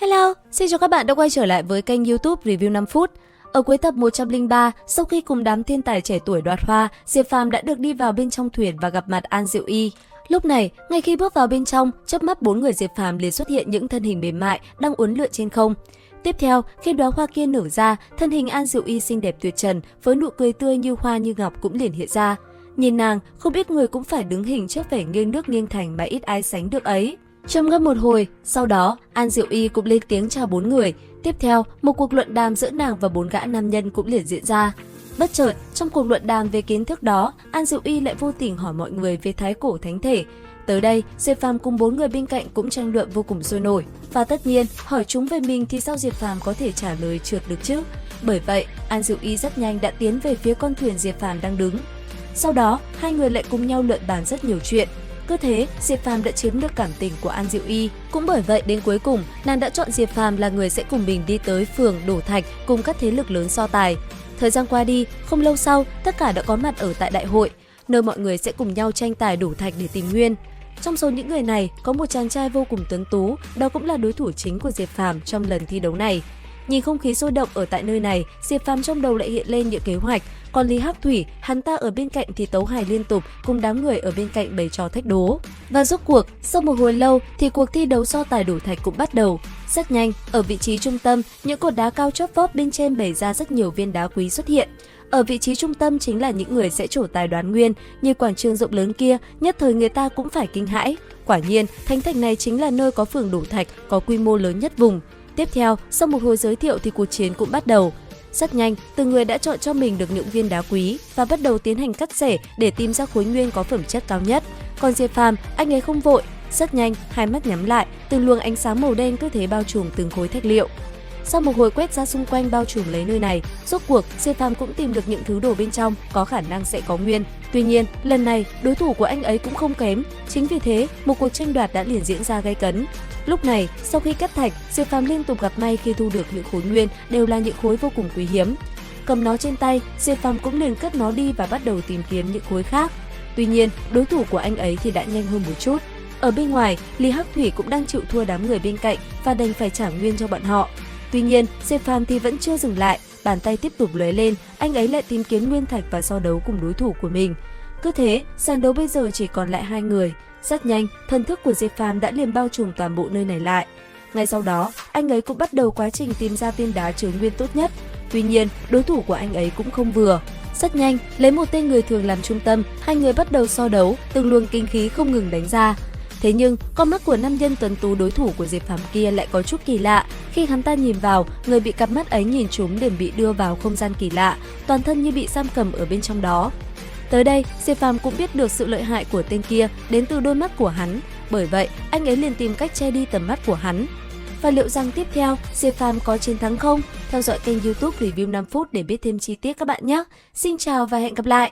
Hello, xin chào các bạn đã quay trở lại với kênh YouTube Review 5 phút. Ở cuối tập 103, sau khi cùng đám thiên tài trẻ tuổi đoạt hoa, Diệp Phàm đã được đi vào bên trong thuyền và gặp mặt An Diệu Y. Lúc này, ngay khi bước vào bên trong, chớp mắt 4 người Diệp Phàm liền xuất hiện những thân hình mềm mại đang uốn lượn trên không. Tiếp theo, khi đóa hoa kia nở ra, thân hình An Diệu Y xinh đẹp tuyệt trần với nụ cười tươi như hoa như ngọc cũng liền hiện ra. Nhìn nàng, không ít người cũng phải đứng hình trước vẻ nghiêng nước nghiêng thành mà ít ai sánh được ấy. Trầm ngâm một hồi, sau đó An Diệu Y cũng lên tiếng chào 4 người. Tiếp theo, một cuộc luận đàm giữa nàng và 4 gã nam nhân cũng liền diễn ra. Bất chợt, trong cuộc luận đàm về kiến thức đó, An Diệu Y lại vô tình hỏi mọi người về thái cổ thánh thể. Tới đây, Diệp Phàm cùng 4 người bên cạnh cũng tranh luận vô cùng sôi nổi. Và tất nhiên, hỏi chúng về mình thì sao Diệp Phàm có thể trả lời trượt được chứ? Bởi vậy, An Diệu Y rất nhanh đã tiến về phía con thuyền Diệp Phàm đang đứng. Sau đó, hai người lại cùng nhau luận bàn rất nhiều chuyện. Cứ thế, Diệp Phàm đã chiếm được cảm tình của An Diệu Y. Cũng bởi vậy đến cuối cùng, nàng đã chọn Diệp Phàm là người sẽ cùng mình đi tới phường Đổ Thạch cùng các thế lực lớn so tài. Thời gian qua đi, không lâu sau, tất cả đã có mặt ở tại đại hội, nơi mọi người sẽ cùng nhau tranh tài Đổ Thạch để tìm nguyên. Trong số những người này, có một chàng trai vô cùng tuấn tú, đó cũng là đối thủ chính của Diệp Phàm trong lần thi đấu này. Nhìn không khí sôi động ở tại nơi này, Diệp Phàm trong đầu lại hiện lên những kế hoạch. Còn Lý Hắc Thủy, hắn ta ở bên cạnh thì tấu hài liên tục, cùng đám người ở bên cạnh bày trò thách đố. Và rốt cuộc, sau một hồi lâu thì cuộc thi đấu so tài Đổ Thạch cũng bắt đầu. Rất nhanh, ở vị trí trung tâm, những cột đá cao chót vót bên trên bày ra rất nhiều viên đá quý xuất hiện. Ở vị trí trung tâm chính là những người sẽ trổ tài đoán nguyên, như quảng trường rộng lớn kia, nhất thời người ta cũng phải kinh hãi. Quả nhiên, thánh thạch này chính là nơi có phường Đổ Thạch có quy mô lớn nhất vùng. Tiếp theo, sau một hồi giới thiệu thì cuộc chiến cũng bắt đầu. Rất nhanh, từng người đã chọn cho mình được những viên đá quý và bắt đầu tiến hành cắt rẻ để tìm ra khối nguyên có phẩm chất cao nhất. Còn Diệp Phàm, anh ấy không vội, rất nhanh, hai mắt nhắm lại, từng luồng ánh sáng màu đen cứ thế bao trùm từng khối thạch liệu. Sau một hồi quét ra xung quanh bao trùm lấy nơi này, rốt cuộc Diệp Phàm cũng tìm được những thứ đồ bên trong có khả năng sẽ có nguyên. Tuy nhiên, lần này đối thủ của anh ấy cũng không kém, chính vì thế một cuộc tranh đoạt đã liền diễn ra gay cấn. Lúc này, sau khi cắt thạch, Diệp Phàm liên tục gặp may khi thu được những khối nguyên đều là những khối vô cùng quý hiếm. Cầm nó trên tay, Diệp Phàm cũng liền cất nó đi và bắt đầu tìm kiếm những khối khác. Tuy nhiên, đối thủ của anh ấy thì đã nhanh hơn một chút. Ở bên ngoài, Lý Hắc Thủy cũng đang chịu thua đám người bên cạnh và đành phải trả nguyên cho bọn họ. Tuy nhiên, Diệp Phàm thì vẫn chưa dừng lại, bàn tay tiếp tục lóe lên, anh ấy lại tìm kiếm nguyên thạch và so đấu cùng đối thủ của mình. Cứ thế, sàn đấu bây giờ chỉ còn lại hai người. Rất nhanh, thần thức của Diệp Phàm đã liền bao trùm toàn bộ nơi này lại. Ngay sau đó, anh ấy cũng bắt đầu quá trình tìm ra viên đá chứa nguyên tốt nhất. Tuy nhiên, đối thủ của anh ấy cũng không vừa. Rất nhanh, lấy một tên người thường làm trung tâm, hai người bắt đầu so đấu, từng luồng kinh khí không ngừng đánh ra. Thế nhưng, con mắt của nam nhân tuấn tú đối thủ của Diệp Phàm kia lại có chút kỳ lạ. Khi hắn ta nhìn vào, người bị cặp mắt ấy nhìn chúng liền bị đưa vào không gian kỳ lạ, toàn thân như bị giam cầm ở bên trong đó. Tới đây, Diệp Phàm cũng biết được sự lợi hại của tên kia đến từ đôi mắt của hắn, bởi vậy anh ấy liền tìm cách che đi tầm mắt của hắn. Và liệu rằng tiếp theo Diệp Phàm có chiến thắng không? Theo dõi kênh YouTube Review 5 phút để biết thêm chi tiết các bạn nhé. Xin chào và hẹn gặp lại!